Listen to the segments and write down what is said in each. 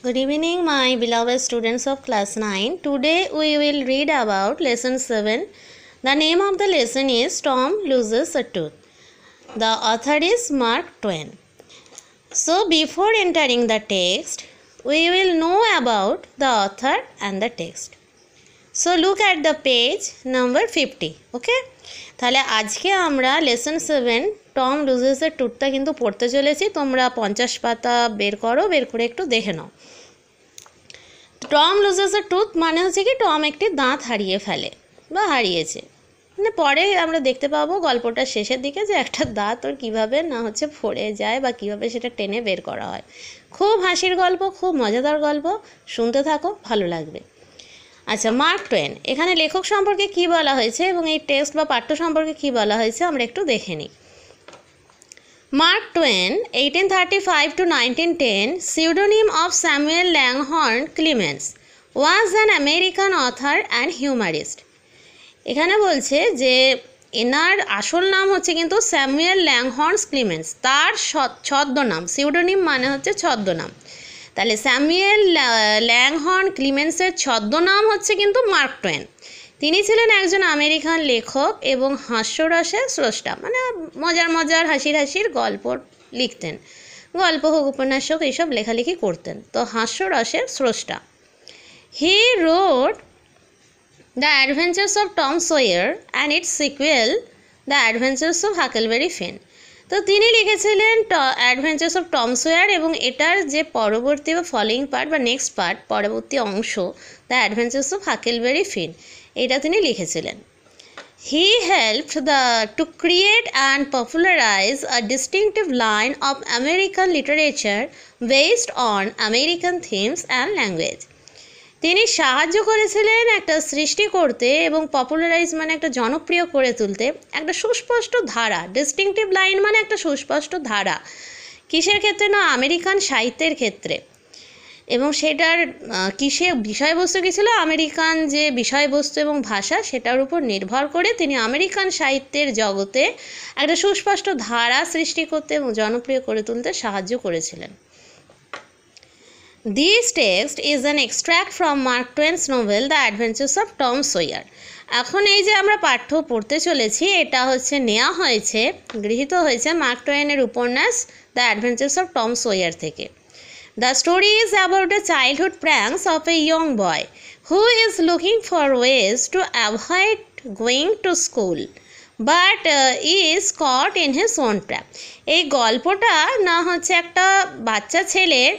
Good evening, my beloved students of class 9. Today we will read about lesson 7. The name of the lesson is Tom Loses a Tooth. The author is Mark Twain. So before entering the text, we will know about the author and the text. So look at the page number 50. Okay? তাহলে আজকে আমরা lesson 7 Tom লুজেসের টুথটা কিন্তু পড়তে চলেছি। তোমরা 50 পাতা বের করো, বের করে একটু দেখে নাও। টম লুজেসের টুথ মানে হচ্ছে কি টম একটি দাঁত হারিয়ে ফেলে বা হারিয়েছে। মানে পরে আমরা দেখতে পাবো গল্পটার শেষের দিকে যে একটা দাঁত ওর কীভাবে না হচ্ছে ফড়ে যায় বা কীভাবে সেটা টেনে বের করা হয়। খুব হাসির গল্প, খুব মজাদার গল্প, শুনতে থাকো, ভালো লাগবে। আচ্ছা, মার্ক টুয়েন এখানে লেখক সম্পর্কে কি বলা হয়েছে এবং এই টেক্সট বা পাঠ্য সম্পর্কে কি বলা হয়েছে আমরা একটু দেখে নিই। Mark Twain, 1835 to 1910, pseudonym of Samuel Langhorne Clemens, was an American author and humorist. এখানে বলছে যে এনার আসল নাম হচ্ছে কিন্তু স্যামুয়েল ল্যাংহর্ন ক্লিমেন্স, তার ছদ্মনাম, সিউডোনিম মানে হচ্ছে ছদ্মনাম। তাহলে স্যামুয়েল ল্যাংহর্ন ক্লিমেন্সের ছদ্মনাম হচ্ছে কিন্তু মার্ক টুয়েন। তিনি ছিলেন একজন আমেরিকান লেখক এবং হাস্যরসের স্রষ্টা, মানে মজার হাসির গল্প লিখতেন, গল্প হোক উপন্যাস হোক এইসব লেখালেখি করতেন, তো হাস্যরসের স্রষ্টা। He wrote the adventures of Tom Sawyer and its sequel the adventures of Huckleberry Finn. তো তিনি লিখেছিলেন অ্যাডভেঞ্চার্স অফ টম সয়ার এবং এটার যে পরবর্তী বা ফলোয়িং পার্ট বা নেক্সট পার্ট, পরবর্তী অংশ the adventures of Huckleberry Finn, এটা তিনি লিখেছিলেন। He helped to create and popularise a distinctive line of American literature based on American themes and language. তিনি সাহায্য করেছিলেন একটা সৃষ্টি করতে এবং পপুলারাইজ মানে একটা জনপ্রিয় করে তুলতে একটা সুস্পষ্ট ধারা, ডিস্টিংটিভ লাইন মানে একটা সুস্পষ্ট ধারা, কিসের ক্ষেত্রে না আমেরিকান সাহিত্যের ক্ষেত্রে। এবং সেটার কিসে বিষয়বস্তু কী ছিল, আমেরিকান যে বিষয়বস্তু এবং ভাষা সেটার উপর নির্ভর করে তিনি আমেরিকান সাহিত্যের জগতে একটা সুস্পষ্ট ধারা সৃষ্টি করতে এবং জনপ্রিয় করে তুলতে সাহায্য করেছিলেন। This text is an extract from Mark Twain's novel The Adventures of Tom Sawyer. এখন এই যে আমরা পাঠ্য পড়তে চলেছি এটা হচ্ছে নেওয়া হয়েছে, গৃহীত হয়েছে মার্ক টুয়েনের উপন্যাস the adventures of Tom swear থেকে। The story is about the childhood pranks of a young boy who is looking for ways to avoid going to school but is caught in his own trap. এই গল্পটা না হচ্ছে একটা বাচ্চা ছেলের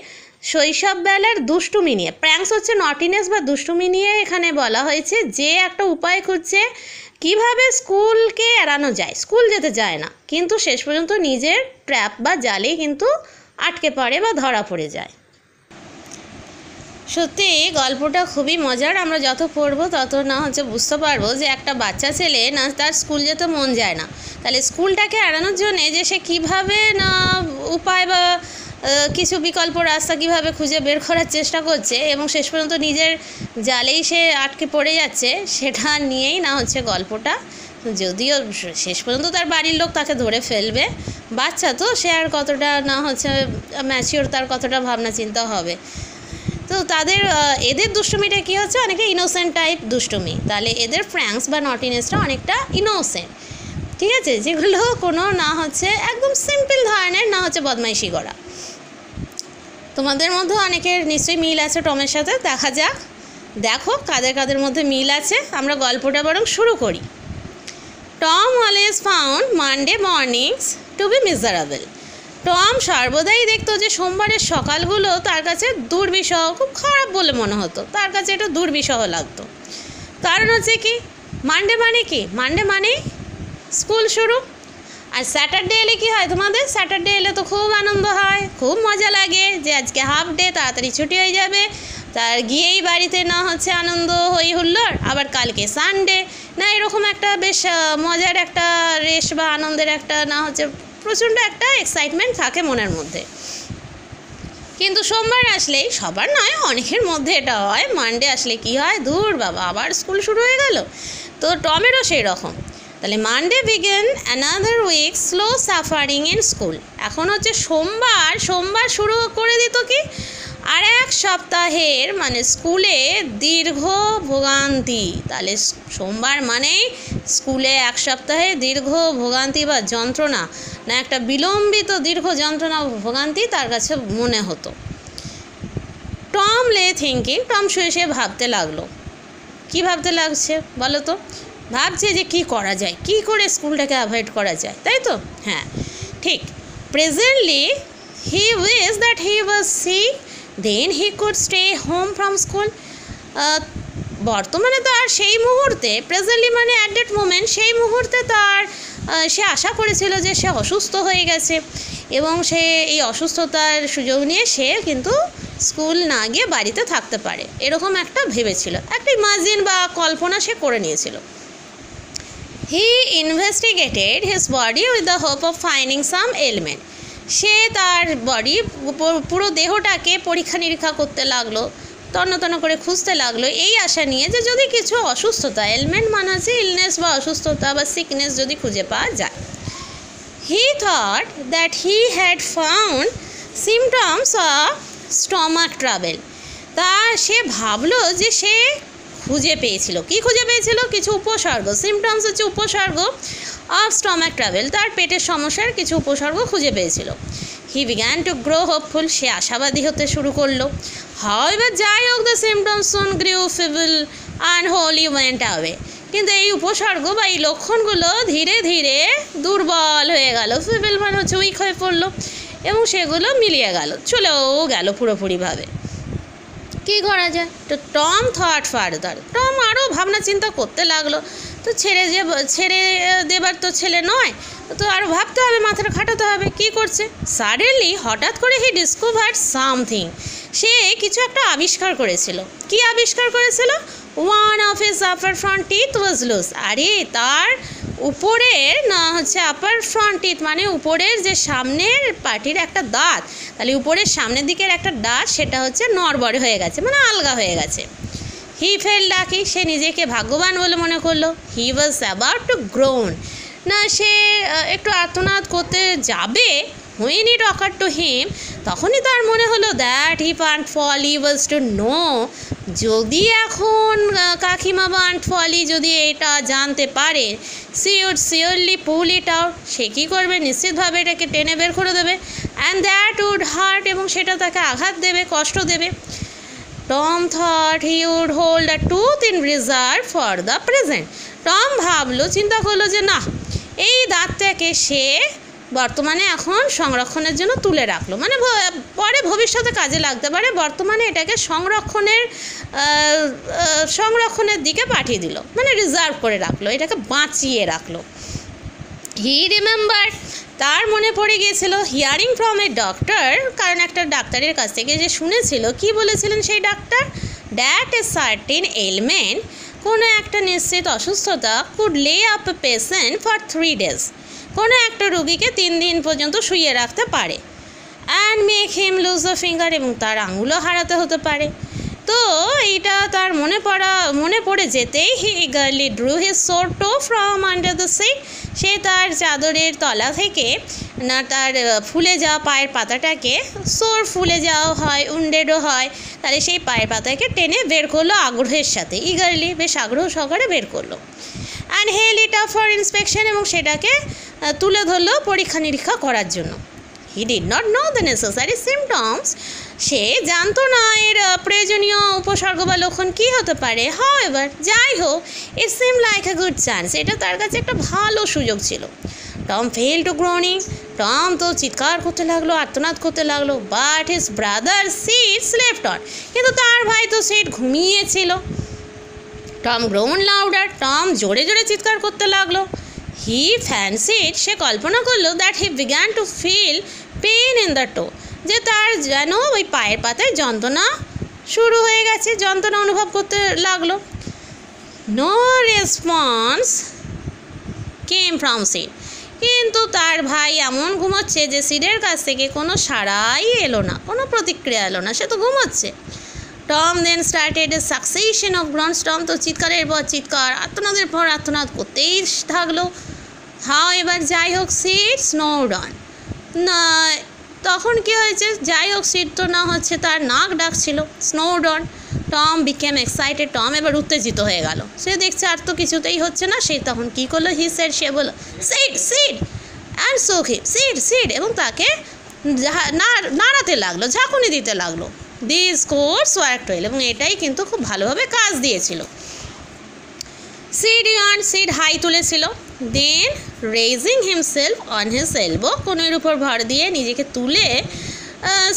শৈশববেলার দুষ্টুমি নিয়ে, প্র্যাঙ্কস হচ্ছে নটিনেস বা দুষ্টুমি নিয়ে এখানে বলা হয়েছে, যে একটা উপায় খুঁজছে কিভাবে স্কুলকে এড়ানো যায়, স্কুল যেতে চায় না কিন্তু শেষ পর্যন্ত নিজের ট্র্যাপ বা জালে কিন্তু আটকে পড়ে বা ধরা পড়ে যায়। সত্যি গল্পটা খুবই মজার, আমরা যত পড়বো তত না হচ্ছে বুঝতে পারবো যে একটা বাচ্চা ছেলে না তার স্কুল যেতে মন যায় না, তাহলে স্কুলটাকে এড়ানোর জন্যে যে সে কীভাবে না উপায় বা কিছু বিকল্প রাস্তা কীভাবে খুঁজে বের করার চেষ্টা করছে এবং শেষ পর্যন্ত নিজের জালেই সে আটকে পড়ে যাচ্ছে, সেটা নিয়েই না হচ্ছে গল্পটা। যদিও শেষ পর্যন্ত তার বাড়ির লোক তাকে ধরে ফেলবে, বাচ্চা তো সে আর কতটা না হচ্ছে ম্যাচিওর, তার কতটা ভাবনা চিন্তা হবে। তো এদের দুষ্টুমিটা কী হচ্ছে অনেকটা ইনোসেন্ট টাইপ দুষ্টুমি, তাহলে এদের ফ্র্যাঙ্কস বা নটিনেসটা অনেকটা ইনোসেন্ট, ঠিক আছে, যেগুলো কোনো না হচ্ছে একদম সিম্পল ধরনের না হচ্ছে বদমাইশি করা। তোমাদের মধ্যে অনেকের নিশ্চয়ই মিল আছে টমের সাথে, দেখা যাক দেখো কাদের মধ্যে মিল আছে। আমরা গল্পটা বরং শুরু করি। Tom always found Monday mornings to be miserable. Tom সর্বদাই দেখতো যে সোমবারের সকালগুলো তার কাছে দুর্বিষহ, খুব খারাপ বলে মনে হতো, তার কাছে এটা দুর্বিষহ লাগতো। কারণ হচ্ছে কি, মানডে মানে কি, মানডে মানে স্কুল শুরু। আর স্যাটারডে এলে কী হয় তোমাদের, স্যাটারডে এলে তো খুব আনন্দ হয়, খুব মজা লাগে যে আজকে হাফ ডে, তাড়াতাড়ি ছুটি হয়ে যাবে, তার গিয়েই বাড়িতে না হচ্ছে আনন্দ হই হুল্লোড়, আবার কালকে সানডে, না এরকম একটা বেশ মজার একটা রেশ বা আনন্দের একটা না হচ্ছে প্রচণ্ড একটা এক্সাইটমেন্ট থাকে মনের মধ্যে। কিন্তু সোমবার আসলেই, সবার নয় অনেকের মধ্যে এটা হয়, মানডে আসলে কি হয়, দূর বাবা আবার স্কুল শুরু হয়ে গেল। তো টমেরও সেই রকম। তাহলে Monday began another week slow suffering in school. এখন হচ্ছে সোমবার শুরু করে দিত কি আর এক সপ্তাহের মানে স্কুলে দীর্ঘ ভোগান্তি। তাহলে সোমবার মানেই স্কুলে এক সপ্তাহে দীর্ঘ ভোগান্তি বা যন্ত্রণা, না একটা বিলম্বিত দীর্ঘ যন্ত্রণা ভোগান্তি তার কাছে মনে হতো। টম লে থিঙ্কিং, টম শুয়ে শুয়ে ভাবতে লাগলো। কি ভাবতে লাগছে বলো তো? ভাবছে যে কি করা যায়, কি করে স্কুলটাকে অ্যাভয়েড করা যায়, তাই তো? হ্যাঁ ঠিক। Presently he wish that he was sick, then he could stay home from school. বর্তমানে তার সেই মুহূর্তে, প্রেজেন্টলি মানে অ্যাট দ্যাট মোমেন্ট, সেই মুহূর্তে তার সে আশা করেছিল যে সে অসুস্থ হয়ে গেছে এবং সে এই অসুস্থতার সুযোগ নিয়ে সে কিন্তু স্কুল না গিয়ে বাড়িতে থাকতে পারে, এরকম একটা ভেবেছিল, একটা ইমাজিন বা কল্পনা সে করে নিয়েছিল। He investigated his body with the hope of finding some element. সে তার বডি পুরো দেহটাকে পরীক্ষা নিরীক্ষা করতে লাগলো, তন্ন করে খুঁজতে লাগলো এই আশা নিয়ে যে যদি কিছু অসুস্থতা, এলিমেন্ট মানে হচ্ছে ইলনেস বা অসুস্থতা বা সিকনেস যদি খুঁজে পাওয়া যায়। He thought that he had found symptoms of stomach travel. তা সে ভাবলো যে সে খুঁজে পেয়েছিল, কি খুঁজে পেয়েছিল? কিছু উপসর্গ। সিমটমস হচ্ছে উপসর্গ অফ স্টমাক ট্রাভেল, তার পেটের সমস্যার কিছু উপসর্গ খুঁজে পেয়েছিল। He began to grow hopeful, সে আশাবাদী হতে শুরু করলো। হাউএভার, যাই হোক, the symptoms soon grew feeble and wholly went away. কিন্তু এই উপসর্গ বা এই লক্ষণগুলো ধীরে ধীরে দুর্বল হয়ে গেল। ফিবল মানে হচ্ছে উইক হয়ে পড়লো এবং সেগুলো মিলিয়ে গেল, চলেও গেল পুরোপুরিভাবে। কী করা যায়? তো টম থট ফার্দার, টম আরও ভাবনা চিন্তা করতে লাগলো। তো ছেড়ে দেবার তো ছেলে নয়, তো আরও ভাবতে হবে, মাথাটা খাটাতে হবে। কি করছে? সাডেনলি, হঠাৎ করে হি ডিসকভার্ড সামথিং, সে কিছু একটা আবিষ্কার করেছিল। কি আবিষ্কার করেছিল? One of his upper front teeth was loose. আরে তার উপরের না হচ্ছে আপার ফ্রন্ট টিথ মানে উপরের যে সামনের পাটির একটা দাঁত, তাহলে উপরের সামনের দিকের একটা দাঁত সেটা হচ্ছে নড়বড়ে হয়ে গেছে, মানে আলগা হয়ে গেছে। হি ফেল লাকি, সে নিজেকে ভাগ্যবান বলে মনে করলো। হি ওয়াজ অ্যাবাউট টু গ্রোন, না সে একটু আর্তনাদ করতে যাবে। when it occurred to him, তখনই তার মনে হলো that he Aunt Polly was to know, যদি এখন কাকিমা বা আন্ট ফলি যদি এটা জানতে পারে, she would surely pull it out, সে কী করবে? নিশ্চিতভাবে এটাকে টেনে বের করে দেবে। অ্যান্ড দ্যাট উড হার্ট, এবং সেটা তাকে আঘাত দেবে, কষ্ট দেবে। Tom thought he would hold a tooth in reserve for the present. Tom ভাবলো, চিন্তা করলো যে না, এই দাঁতটাকে সে বর্তমানে এখন সংরক্ষণের জন্য তুলে রাখলো, মানে পরে ভবিষ্যতে কাজে লাগতে পারে, বর্তমানে এটাকে সংরক্ষণের দিকে পাঠিয়ে দিল, মানে রিজার্ভ করে রাখলো, এটাকে বাঁচিয়ে রাখলো। হি রিমেম্বার, তার মনে পড়ে গিয়েছিল, হিয়ারিং ফ্রম এ ডক্টর, কারণ একটা ডাক্তারের কাছ থেকে যে শুনেছিল, কি বলেছিলেন সেই doctor? That a sardine element, কোনো একটা নিশ্চিত অসুস্থতা কুড লে up a patient for 3 days, কোনো একটা রোগীকে 3 দিন পর্যন্ত শুইয়ে রাখতে পারে। And make him lose a finger, এবং তার আঙুলও হারাতে হতে পারে। তো এইটা তার মনে পড়ে যেতেই he eagerly drew his sore toe from under the sheet, সে তার চাদরের তলা থেকে না তার ফুলে যাওয়া পায়ের পাতাটাকে, সোর ফুলে যাওয়া হয়, উন্ডেডও হয়, তাহলে সেই পায়ের পাতাকে টেনে বের করলো আগ্রহের সাথে, ইগারলি বেশ আগ্রহ সহকারে বের করলো। And held it up for inspection, এবং সেটাকে তুলে ধরলো পরীক্ষা নিরীক্ষা করার জন্য। He did not know the necessary symptoms, সে জানতো না এর প্রয়োজনীয় উপসর্গ বা লক্ষণ কী হতে পারে। হাউএভার, যাই হোক, it seem like a good chance, এটা তার কাছে একটা ভালো সুযোগ ছিল। Tom fell to groaning, Tom তো চিৎকার করতে লাগলো, আর্তনাদ করতে লাগলো। But his brother Sid slept on, কিন্তু তার ভাই তো সিট ঘুমিয়েছিল। টম গ্রোন লাউডার, টম জোরে জোরে চিৎকার করতে লাগলো। হি ফ্যান্সিড, সে কল্পনা করলো, that he began to feel pain in the toe, যে তার যেন ওই পায়ের পাতায় যন্ত্রণা শুরু হয়ে গেছে, যন্ত্রণা অনুভব করতে লাগলো। No response came from Sid, কিন্তু তার ভাই এমন ঘুমোচ্ছে যে সিডের কাছ থেকে কোনো সাড়াই এলো না, কোনো প্রতিক্রিয়া এলো না, সে তো ঘুমোচ্ছে। Tom then started a succession of groans, Tom তো চিৎকারের পর চিৎকার, আর্তনাদের পর আর্তনাদ করতেই থাকলো। হাউ এবার, যাই হোক, সিড স্নোড অন, না তখন কি হয়েছে, যাই হোক সিড তো না হচ্ছে, তার নাক ডাকছিল snored on. Tom became excited, Tom এবার উত্তেজিত হয়ে গেল, সে দেখছে আর তো কিছুতেই হচ্ছে না। সে তখন কি করলো, হি সেড, সে বলল seed seed and soak him, seed seed, এবং তাকে নাড়াতে লাগলো, ঝাঁকুনি দিতে লাগলো। দিস কোর্স ওয়ার্কড ওয়েল, এবং এটাই কিন্তু খুব ভালোভাবে কাজ দিয়েছিল। সিড ইয়ার্ন, সিড হাই তুলেছিল। Then raising himself on his elbow, কোণের উপর ভর দিয়ে নিজেকে তুলে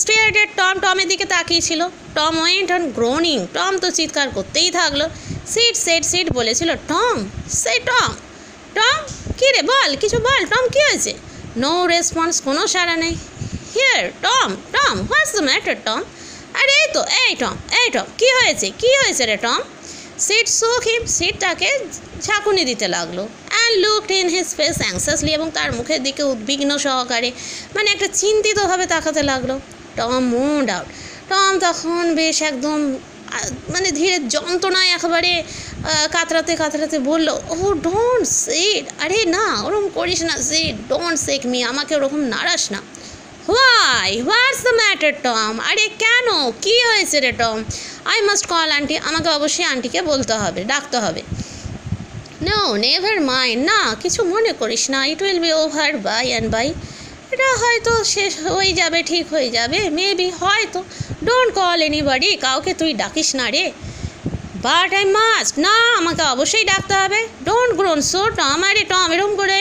স্টেয়ার্ড এট টম, টমের দিকে তাকিয়েছিল। Tom went on groaning, Tom তো চিৎকার করতেই থাকলো। সিড সেড, সিড বলেছিল টম, সে টম, টম কী রে বল, কিছু বল, টম কী হয়েছে? নো রেসপন্স, কোনো সাড়া নেই। Here Tom, Tom what's the matter Tom, আরে এই তো, এই টম, এই টম কী হয়েছে, কী হয়েছে রে Tom? Sid shook him, Sid তাকে ঝাঁকুনি দিতে লাগলো। And looked in his face anxiously, এবং তার মুখের দিকে উদ্বিগ্ন সহকারে, মানে একটা চিন্তিতভাবে তাকাতে লাগলো। টম মুড আউট, টম তখন বেশ একদম মানে ধীরে যন্ত্রণায় একেবারে কাতরাতে কাতরাতে বলল, ও ডোন্ট সিড, আরে না ওরকম করিস না সিড, ডোন্ট সেক মি, আমাকে ওরকম নাড়াস না। Why, what's the matter Tom, আরে কেন, কী হয়েছে রে Tom? I must call aunty, আমাকে অবশ্যই আন্টিকে বলতে হবে, ডাকতে হবে। নো নেভার মাইন্ড, না কিছু মনে করিস না, it will be over by and by, এটা হয়তো শেষ হয়ে যাবে, ঠিক হয়ে যাবে, মেবি, হয়তো। ডোন্ট কল এনিবডি, কাউকে তুই ডাকিস না রে। বাট আই মাস্ট, না আমাকে অবশ্যই ডাকতে হবে। ডোন্ট গ্রোন সো টম, আরে টম এরকম করে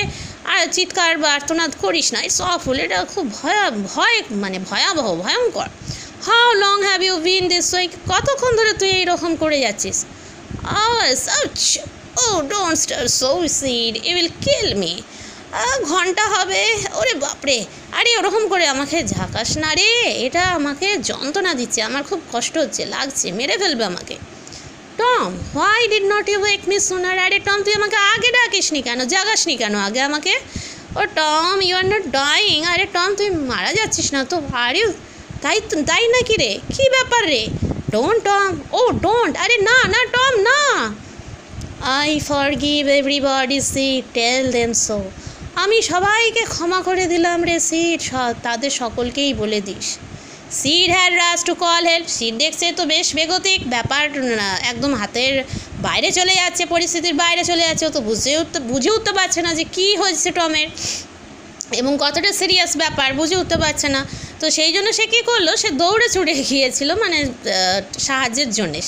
আর চিৎকার বা আর্তনাদ করিস না, ইটস অফুল, এটা খুব ভয়াবহ, ভয়ঙ্কর। How long have you been this way, কতক্ষণ ধরে তুই এইরকম করে যাচ্ছিস? Oh don't stir so Sid, you will kill me, ঘন্টা হবে, ওরে বাপরে, আরে ওরকম করে আমাকে ঝাঁকাস না রে, এটা আমাকে যন্ত্রণা দিচ্ছে, আমার খুব কষ্ট হচ্ছে, লাগছে, মেরে ফেলবে আমাকে। Tom why did not you wake me sooner, আরে টম তুই আমাকে আগে ডাকিসনি কেন, জাগাসনি কেন আগে আমাকে? Oh Tom you are not dying, আরে টম তুই মারা যাচ্ছিস না তো, আর ইউ তাই নাকি রে, কী ব্যাপার রে? ডোন্ট টম, ও ডোন্ট, আরে না না টম না। I forgive everybody Sid, tell them so, আমি সবাইকে ক্ষমা করে দিলাম রে সিড, তাদের সকলকেই বলে this. Seed had rush to call help, seed দেখছে তো বেশ বেগতিক ব্যাপার, একদম হাতের বাইরে চলে যাচ্ছে, পরিস্থিতির বাইরে চলে যাচ্ছে, ও তো বুঝে উঠতে পারছে না যে কী হয়েছে টমের, এবং কতটা সিরিয়াস ব্যাপার বুঝে উঠতে পারছে না। তো সেই জন্য সে কী করলো, সে দৌড়ে ছুটে গিয়েছিল, মানে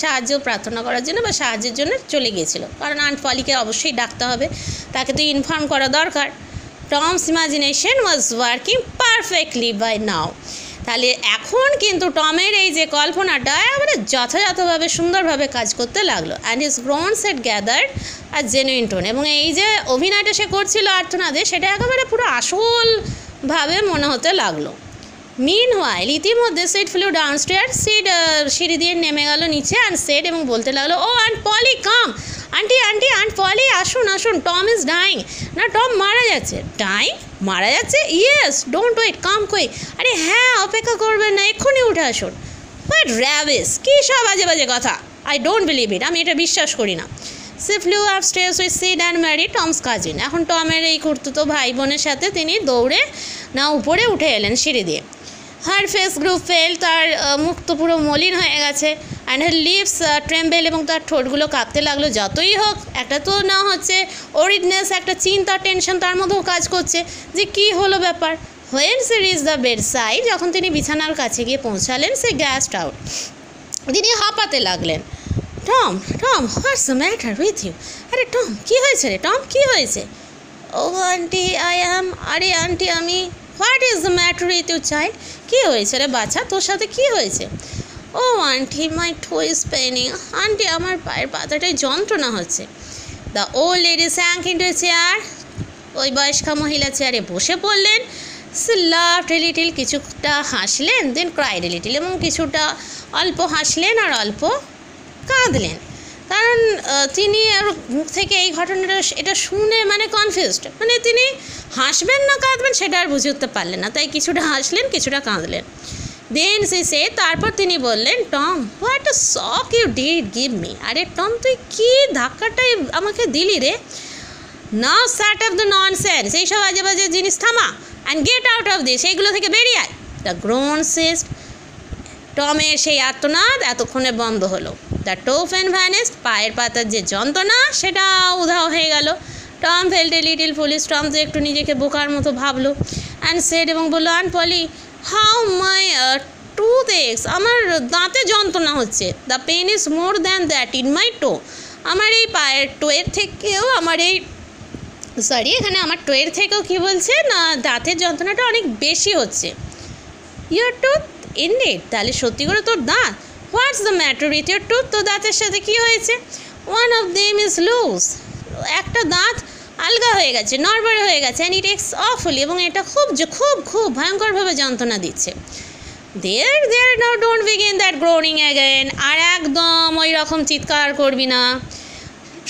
সাহায্য প্রার্থনা করার জন্য বা সাহায্যের জন্য চলে গিয়েছিল, কারণ আন্ট পলিকে অবশ্যই ডাকতে হবে, তাকে তো ইনফর্ম করা দরকার। Tom's imagination was working perfectly by now, তাহলে এখন কিন্তু টমের এই যে কল্পনাটা একেবারে যথাযথভাবে সুন্দরভাবে কাজ করতে লাগলো। And his groans had gathered a genuine tone, এবং এই যে অভিনয়টা সে করছিল আর্তনাদে, সেটা একেবারে পুরো আসলভাবে মনে হতে লাগলো। মিন হোয়াইল, ইতিমধ্যে সিড ফ্লু ডাউনস্টেয়ার, সিড সিঁড়ি দিয়ে নেমে গেল নিচে, অ্যান্ড সেড, এবং বলতে লাগলো, oh Aunt Polly come, auntie auntie Aunt Polly আসুন আসুন, টম ইজ ডাইং, না টম মারা যাচ্ছে। ডাইং, মারা যাচ্ছে? Yes, don't wait, come quick, আরে হ্যাঁ অপেক্ষা করবেন না, এক্ষুনি উঠে আসুন। বাট র্যাভিস, কী সব বাজে বাজে কথা, আই ডোন্ট বিলিভ ইট, আমি এটা বিশ্বাস করি না। সে flew upstairs with Sid and Mary Tom's cousin, এখন টমের এই খুড়তুতো ভাই বোনের সাথে তিনি দৌড়ে না উপরে উঠে এলেন সিঁড়ি দিয়ে। হার ফেস গ্রু ফেল, তার মুখ তো পুরো মলিন হয়ে গেছে। অ্যান্ড হার লিপস ট্রেম্বেল, এবং তার ঠোঁটগুলো কাঁপতে লাগলো। যতই হোক একটা তো না হচ্ছে ওরিডনেস, একটা চিন্তা টেনশন তার মধ্যেও কাজ করছে যে কী হলো ব্যাপার। When say reach the bed side, যখন তিনি বিছানার কাছে গিয়ে পৌঁছালেন, সে গ্যাসড আউট, তিনি হাঁপাতে লাগলেন। Tom Tom what's the matter with you, আরে টম কী হয়েছে রে টম, কী হয়েছে? ও আন্টি আই অ্যাম, আরে আন্টি আমি। What is the matter with you child, কী হয়েছে রে বাচ্চা, তোর সাথে কী হয়েছে? Oh auntie my toe is paining, auntie আমার পায়ের পাতাটায় যন্ত্রণা হচ্ছে। The old lady sank into a chair, ওই বয়স্কা মহিলা চেয়ারে বসে পড়লেন। সে লাভড এ লিটিল, কিছুটা হাসলেন, দেন ক্রাইড এ লিটিল, এবং কিছুটা অল্প হাসলেন আর অল্প কাঁদলেন, কারণ তিনি আর মুখ থেকে এই ঘটনাটা এটা শুনে মানে কনফিউজড, মানে তিনি হাসবেন না কাঁদবেন সেটা আর বুঝে উঠতে পারলেন না, তাই কিছুটা হাসলেন কিছুটা কাঁদলেন। দেন সে তারপর তিনি বললেন, Tom what a shock you did give me, আরে টম তুই কী ধাক্কাটাই আমাকে দিলি রে। Now start off the nonsense, এইসব আজে বাজে জিনিস থামা, and get out of this, এইগুলো থেকে বেরিয়ে আয়। দ্য গ্রোন সিস্ট, টমের সেই আর্তনাদ এতক্ষণে বন্ধ হলো। দ্য টো পেন ভ্যানিস্ট, পায়ের পাতার যে যন্ত্রণা সেটা উধাও হয়ে গেল। Tom felt a little foolish, Tom তো একটু নিজেকে বোকার মতো ভাবলো। অ্যান্ড সেড, এবং বললো, Aunt Polly, how my tooth aches, আমার দাঁতে যন্ত্রণা হচ্ছে। The pain is more than that in my toe, আমার এই পায়ের টোয়ের থেকেও এখানে আমার টোয়ের থেকেও কী বলছে না, দাঁতের যন্ত্রণাটা অনেক বেশি হচ্ছে। ইয়োর টুথ ইনডিড, তাহলে সত্যি করে তোর দাঁত। What's the matter with your tooth, তোর দাঁতের সাথে কী হয়েছে? One of them is loose, একটা দাঁত আলগা হয়ে গেছে, নড়বড়ে হয়ে গেছে। অ্যান্ড ইট এক্স অফুলি, এবং এটা খুব ভয়ঙ্করভাবে যন্ত্রণা দিচ্ছে। There now don't begin that groaning again, আর একদম ওই রকম চিৎকার করবি না,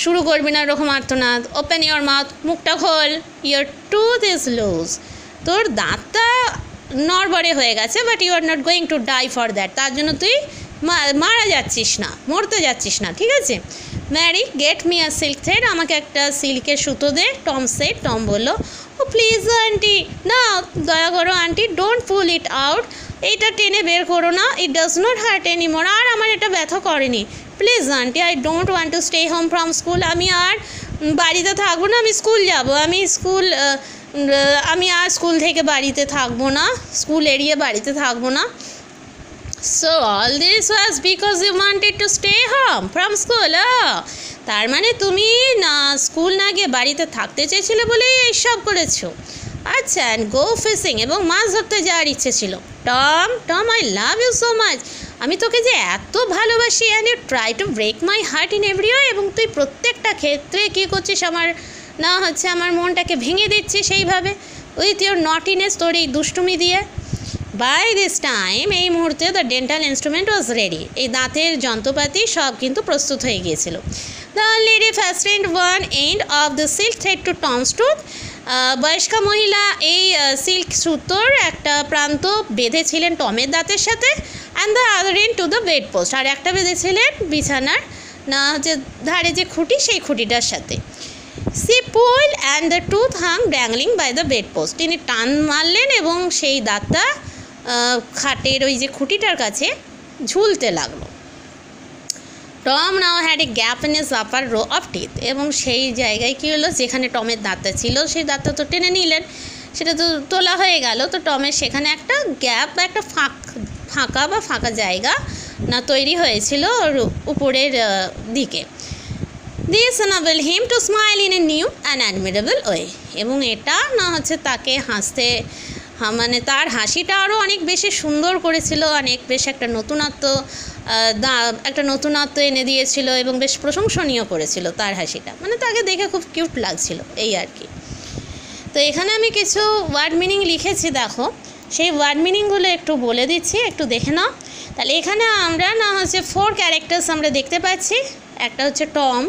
শুরু করবি না এরকম আর্তনাদ। ওপেন ইয়োর মাউথ, মুখটা খোল। ইয়োর টুথ ইজ লুজ, তোর দাঁতটা নড়বড়ে হয়ে গেছে, but you are not going to die for that, তার জন্য তুই মারা যাচ্ছিস না, মরতে যাচ্ছিস না, ঠিক আছে? Mary, get me a silk thread, আমাকে একটা সিল্কের সুতো দে। টম সেড, টম বললো, ও প্লিজ আন্টি, না দয়া করো auntie, don't pull it out, এইটা টেনে বের করো না। It does not hurt anymore, আর আমার এটা ব্যথা করেনি। Please auntie, I don't want to stay home from school, আমি আর বাড়িতে থাকবো না, আমি স্কুল যাব, আমি আর স্কুল থেকে বাড়িতে থাকবো না, স্কুল এড়িয়ে বাড়িতে থাকবো না। So all this was because you wanted to stay home from school, তার মানে তুমি না স্কুল না গিয়ে বাড়িতে থাকতে চেয়েছিলে বলেই এইসব করেছো। আচ্ছা, অ্যান্ড গো ফিশিং, এবং মাছ ধরতে যাওয়ার ইচ্ছে ছিল। Tom I love you so much, আমি তোকে যে এত ভালোবাসি, and you try to break my heart in every way, এবং তুই প্রত্যেকটা ক্ষেত্রে কী করছিস, আমার মনটাকে ভেঙে দিচ্ছিস সেইভাবে, উইথ ইউর নটিনেস, তোর এই দুষ্টুমি দিয়ে। বাই দিস টাইম, এই মুহূর্তে the dental instrument was ready, এই দাঁতের যন্ত্রপাতি সব কিন্তু প্রস্তুত হয়ে গিয়েছিল। The lady fastened one end of the silk thread to Tom's tooth, বয়স্কা মহিলা এই সিল্ক সুতোর একটা প্রান্ত বেঁধেছিলেন টমের দাঁতের সাথে। And the other end to the bed post, আর একটা বেঁধেছিলেন বিছানার যে ধারে যে খুঁটি, সেই খুঁটিটার সাথে। She pull and the tooth hung dangling by the bed post, তিনি টান মারলেন এবং সেই দাঁতটা খাটের ওই যে খুঁটিটার কাছে ঝুলতে লাগলো। Tom now had a gap in his upper row of teeth, এবং সেই জায়গায় কী হলো, যেখানে টমের দাঁতটা ছিল সেই দাঁতটা তো টেনে নিলেন, সেটা তো তোলা হয়ে গেল, তো টমের সেখানে একটা গ্যাপ বা একটা ফাঁকা জায়গা না তৈরি হয়েছিল ওর উপরের দিকে। This enable him to smile in a new and admirable way, এবং এটা না হচ্ছে তাকে হাসতে, মানে তার হাসিটা আরও অনেক বেশি সুন্দর করেছিল, অনেক বেশ একটা নতুনত্ব এনে দিয়েছিল, এবং বেশ প্রশংসনীয় করেছিল তার হাসিটা, মানে তাকে দেখে খুব কিউট লাগছিল, এই আর কি। তো এখানে আমি কিছু ওয়ার্ড মিনিং লিখেছি, দেখো সেই ওয়ার্ড মিনিংগুলো একটু বলে দিচ্ছি, একটু দেখে নাও। তাহলে এখানে আমরা না হচ্ছে 4 ক্যারেক্টার্স আমরা দেখতে পাচ্ছি। একটা হচ্ছে Tom,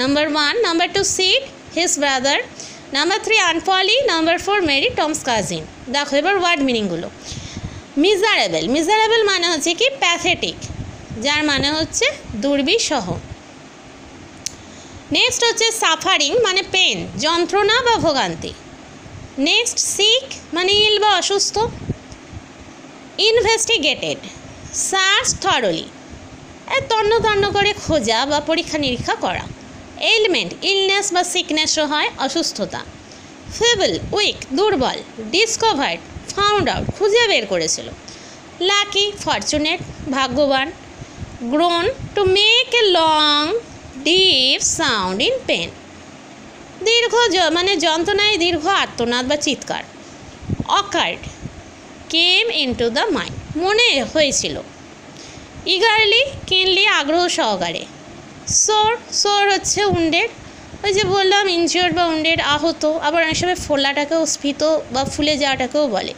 number 1, number 2 Sid, his brother, number 3 Aunt Polly, number 4 Mary, Tom's cousin. দেখো এবার ওয়ার্ড মিনিংগুলো। মিজারেবল মানে হচ্ছে কি প্যাথেটিক, যার মানে হচ্ছে দুর্বিষহ। নেক্সট হচ্ছে সাফারিং মানে পেন, যন্ত্রণা বা ভোগান্তি। নেক্সট সিক মানে ইল বা অসুস্থ। ইনভেস্টিগেটেড, সার্চ থরলি, তন্ন করে খোঁজা বা পরীক্ষা নিরীক্ষা করা। এলিমেন্ট, ইলনেস বা সিকনেসও হয়, অসুস্থতা। ফেবল, উইক, দুর্বল। ডিসকভার্ড, ফাউন্ড আউট, খুঁজে বের করেছিল। লাকি, ফরচুনেট, ভাগ্যবান। Grown, to make a long deep sound in pen, দীর্ঘ মানে যন্ত্রণায় দীর্ঘ আর্তনাদ বা চিৎকার। Occurred, came into the mind, মনে হয়েছিল। ইগারলি, কিনলি, আগ্রহ সহকারে। সোর হচ্ছে উন্ডেড, ওই যে বললাম ইনজিওর্ড বা উন্ডেড, আহত, আবার অনেক সময় ফোলাটাকেও স্ফীত বা ফুলে যাওয়াটাকেও বলে।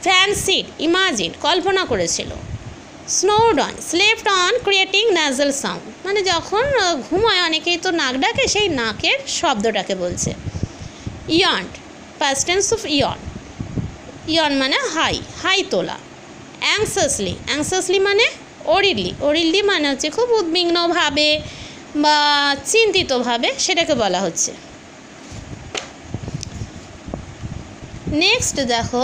ফ্যান্সিড, ইমাজিন, কল্পনা করেছিল। Snored on, slept on creating nasal sound, মানে যখন ঘুমায় অনেকেই তো নাক ডাকে, সেই নাকের শব্দটাকে বলছে। ইয়ন্ড, পাস্ট টেন্স অফ ইয়ন মানে হাই তোলা। অ্যাংসাসলি মানে ওরিডলি মানে হচ্ছে খুব উদ্বিগ্নভাবে বা চিন্তিতভাবে, সেটাকে বলা হচ্ছে। নেক্সট দেখো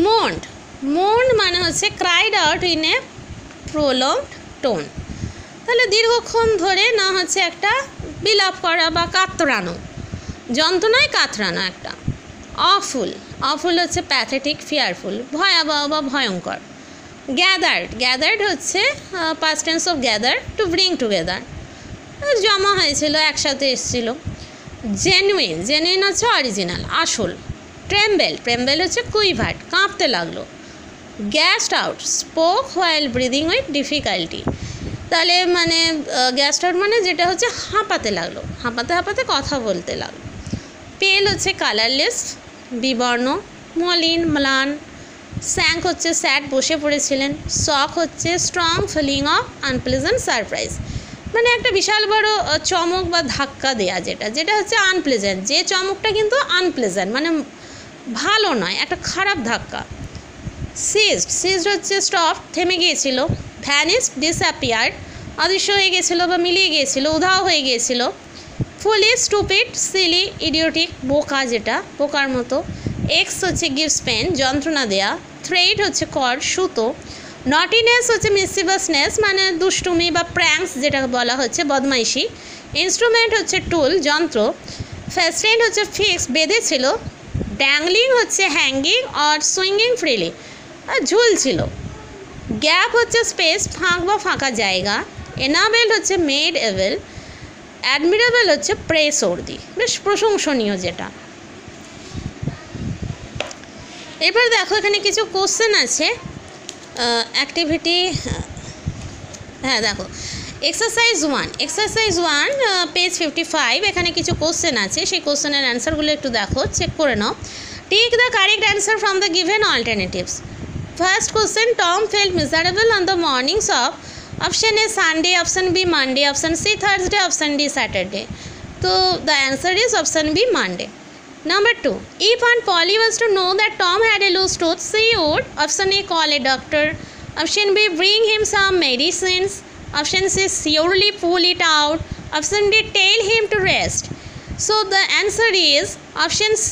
moaned moaned মানে হচ্ছে cried out in a prolonged tone, তাহলে দীর্ঘক্ষণ ধরে না হচ্ছে একটা বিলাপ করা বা কাতরানো, যন্ত্রণায় কাতরানো একটা। awful awful হচ্ছে প্যাথেটিক, ফিয়ারফুল ভয়াবহ বা ভয়ঙ্কর। gathered হচ্ছে past tense of gather, to bring together, জমা হয়েছিল, একসাথে এসেছিল। genuine হচ্ছে অরিজিনাল, আসল। tremble হচ্ছে quivered, কাঁপতে লাগলো। gasped out spoke while breathing with difficulty, তাহলে মানে gasped out মানে যেটা হচ্ছে হাঁপাতে লাগলো, হাঁপাতে কথা বলতে লাগলো। pale হচ্ছে কালারলেস, বিবর্ণ। মলিন ম্লান। sank হচ্ছে স্যাড, বসে পড়েছিলেন। shock হচ্ছে strong feeling of unpleasant surprise, মানে একটা বিশাল বড় চমক বা ধাক্কা দেয়া, যেটা হচ্ছে আনপ্লেজেন্ট, যে চমকটা কিন্তু আনপ্লেজেন্ট মানে ভালো নয়, একটা খারাপ ধাক্কা। সিজড হচ্ছে স্টপ, থেমে গিয়েছিল। ভ্যানিশড ডিসঅ্যাপিয়ার্ড, অদৃশ্য হয়ে গিয়েছিল বা মিলিয়ে গিয়েছিল, উধাও হয়ে গিয়েছিল। ফুলিশ, স্টুপিড, সিলি, ইডিওটিক, বোকা, যেটা বোকার মতো। এক্স হচ্ছে গিভস পেন, যন্ত্রণা দেয়া। থ্রেড হচ্ছে কর্ড, সুতো। নটিনেস হচ্ছে মিসচিভাসনেস, মানে দুষ্টুমি বা প্র্যাঙ্কস, যেটা বলা হচ্ছে বদমাইশি। ইনস্ট্রুমেন্ট হচ্ছে টুল, যন্ত্র। ফেস্টেন্ড হচ্ছে ফিক্স, বেঁধেছিল। ড্যাংলিং হচ্ছে হ্যাঙ্গিং অর সুইঙ্গিং ফ্রিলি, ঝুলছিল। গ্যাপ হচ্ছে স্পেস, ফাঁক বা ফাঁকা জায়গা। এনাবেল হচ্ছে মেড এবেল। অ্যাডমিরেবল হচ্ছে প্রেস ওর্দি, বেশ প্রশংসনীয় যেটা। এরপর দেখো এখানে কিছু কোশ্চেন আছে, অ্যাক্টিভিটি। হ্যাঁ দেখো, এক্সারসাইজ 1 পেজ 55, এখানে কিছু কোশ্চেন আছে, সেই কোশ্চেনের অ্যান্সারগুলো একটু দেখো, চেক করে নাও। Take the correct answer from the given alternatives. First question, Tom felt miserable on the mornings of, option A Sunday, option B Monday, option C Thursday, option D Saturday. তো the answer is option B Monday. Number 2, if Aunt Polly was to know that Tom had a loose tooth, she would, option A, call a doctor, option B, bring him some medicines, option C, surely pull it out, option D, tell him to rest. So the answer is option C,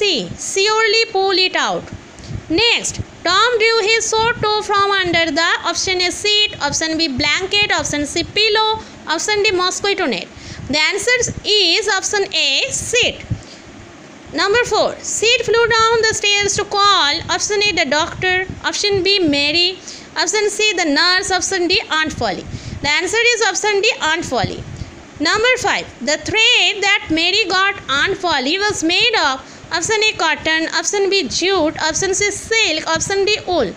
surely pull it out. Next, Tom drew his sore toe from under the, option A, seat, option B, blanket, option C, pillow, option D, mosquito net. The answer is option A, seat. Number 4, Sid flew down the stairs to call, option A, the doctor, option B, Mary, option C, the nurse, option D, Aunt Polly. The answer is option D, Aunt Polly. Number 5, the thread that Mary got Aunt Polly was made of, option A, cotton, option B, jute, option C, silk, option D, wool.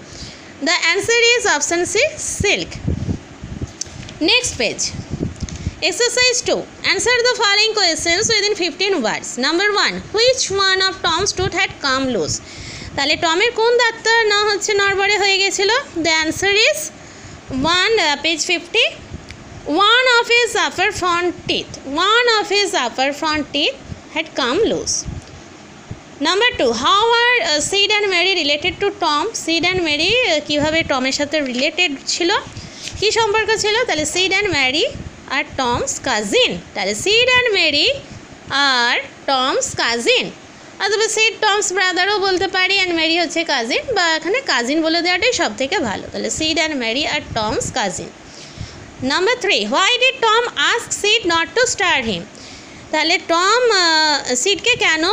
The answer is option C, silk. Next page. Exercise 2. Answer the following questions within 15 words. Number 1, which one of Tom's tooth had come loose? তাহলে টমের কোন দাঁতটা না হচ্ছে নড়বড়ে হয়ে গেছিল? The answer is 1, page 50. One of his upper front teeth had come loose. Number 2, how are Sid and Mary related to Tom? Sid and Mary কিভাবে টমের সাথে রিলেটেড ছিল, কি সম্পর্ক ছিল? তাহলে Sid and Mary আর টমস কাজিন, তাহলে Sid and Mary আর টমস কাজিন, অথবা সিড টমস ব্রাদারও বলতে পারি, অ্যান্ড মেরি হচ্ছে কাজিন, বা এখানে কাজিন বলে দেওয়াটাই সব থেকে ভালো। তাহলে সিড অ্যান্ড মেরি আর Tom's cousin. Number 3, why did Tom ask Sid not to stir him? তাহলে টম সিডকে কেন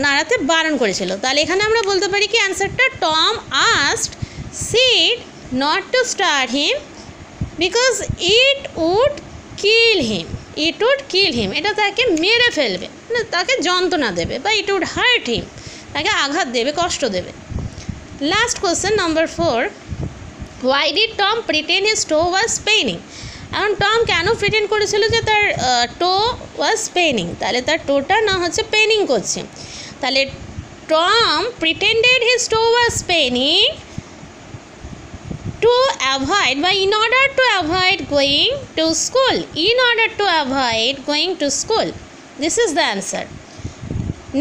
নাড়াতে বারণ করেছিল? তাহলে এখানে আমরা বলতে পারি কি অ্যান্সারটা, Tom asked Sid not to stir him because it would kill him, এটা তাকে মেরে ফেলবে, মানে তাকে যন্ত্রণা দেবে, বা ইট উড হার্ট হিম, তাকে আঘাত দেবে, কষ্ট দেবে। Last question number 4, why did Tom pretend his to was paining? এখন টম কেন প্রিটেন্ড করেছিল যে তার টো ওয়াজ পেইনিং? তাহলে তার টোটা না হচ্ছে পেইনিং করছে, তাহলে Tom pretended his to was paining to avoid, by in order to avoid going to school, this is the answer.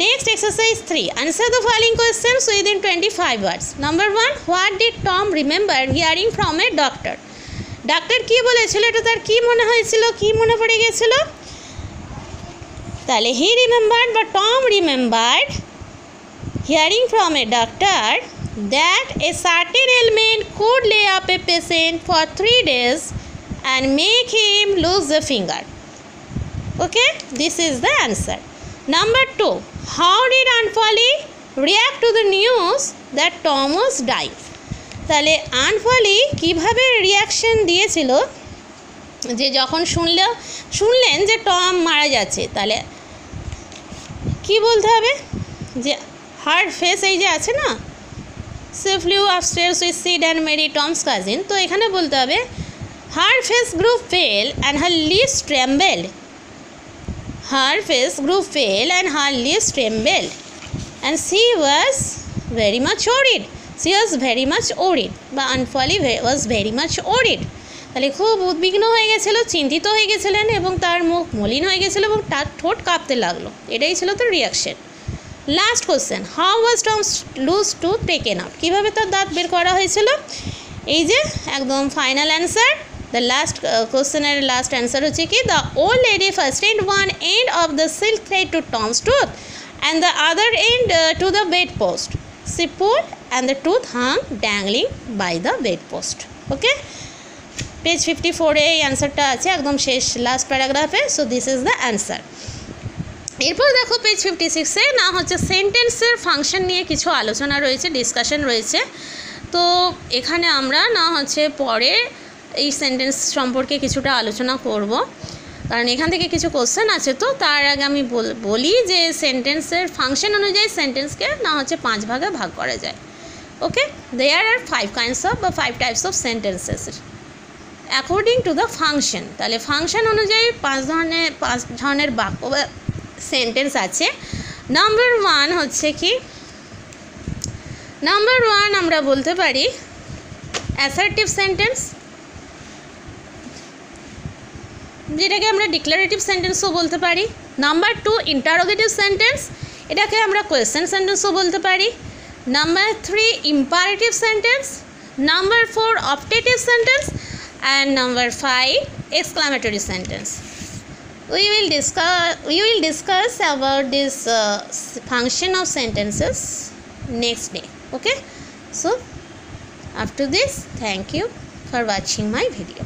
Next, exercise 3, answer the following questions within 25 words. Number 1, what did Tom remember hearing from a doctor? Doctor কি বলেছিল, এটা তার কি মনে হয়েছিল, কি মনে পড়ে গেছিল? তাহলে he remembered, বা Tom remembered hearing from a doctor that a certain ailment could lay up a patient for 3 days and make him lose a finger. Okay, this is the answer. Number 2, how did Aunt Polly react to the news that Tom was dying? তাহলে aunt পলি কীভাবে reaction দিয়েছিল যে যখন শুনলেন যে Tom মারা যাচ্ছে? তাহলে কি বলতে হবে যে হার ফেস এই যে আছে না, সে flew upstairs with Sid and Mary Tom's cousin, তো এখানে বলতে হবে her face grew pale and her lips trembled. Her face grew pale and her lips trembled, and she was very much worried. She was very much worried, বা Aunt Polly was very much worried. তাহলে খুব উদ্বিগ্ন হয়ে গেছিলো, চিন্তিত হয়ে গেছিলেন এবং তার মুখ মলিন হয়ে গেছিলো এবং তার ঠোঁট কাঁপতে লাগলো। এটাই ছিল তো reaction. Last question, how was Tom's loose tooth taken out? কীভাবে তার দাঁত বের করা হয়েছিল? এই যে একদম final answer, the last question and last answer হচ্ছে কি, the old lady fastened one end of the silk thread to Tom's tooth and the other end to the bedpost. She pulled and the tooth hung dangling by the bedpost. Okay, page 54 এই অ্যান্সারটা আছে একদম শেষ last paragraph. So this is the answer. এরপর দেখো page 56-এ না হচ্ছে সেন্টেন্সের ফাংশন নিয়ে কিছু আলোচনা রয়েছে, ডিসকাশন রয়েছে। তো এখানে আমরা না হচ্ছে পরে এই সেন্টেন্স সম্পর্কে কিছুটা আলোচনা করব, কারণ এখান থেকে কিছু কোশ্চেন আছে। তো তার আগে আমি বলি যে সেন্টেন্সের ফাংশন অনুযায়ী সেন্টেন্সকে না হচ্ছে 5 ভাগে ভাগ করা যায়। ওকে, দেয়ার আর 5 কাইন্ডস অফ বা 5 types of sentences according to the function. তাহলে ফাংশন অনুযায়ী 5 ধরনের বাক্য বা সেন্টেন্স আছে। নাম্বার 1 হচ্ছে কি, নাম্বার 1 আমরা বলতে পারি অ্যাসার্টিভ সেন্টেন্স, যেটাকে আমরা ডিক্লারেটিভ সেন্টেন্সও বলতে পারি। নাম্বার 2 ইন্টারোগেটিভ সেন্টেন্স, এটাকে আমরা কোয়েশ্চেন সেন্টেন্সও বলতে পারি। Number 3 imperative sentence, number 4 optative sentence, and number 5 exclamatory sentence. We will discuss about this function of sentences next day. Okay, so after this, thank you for watching my video.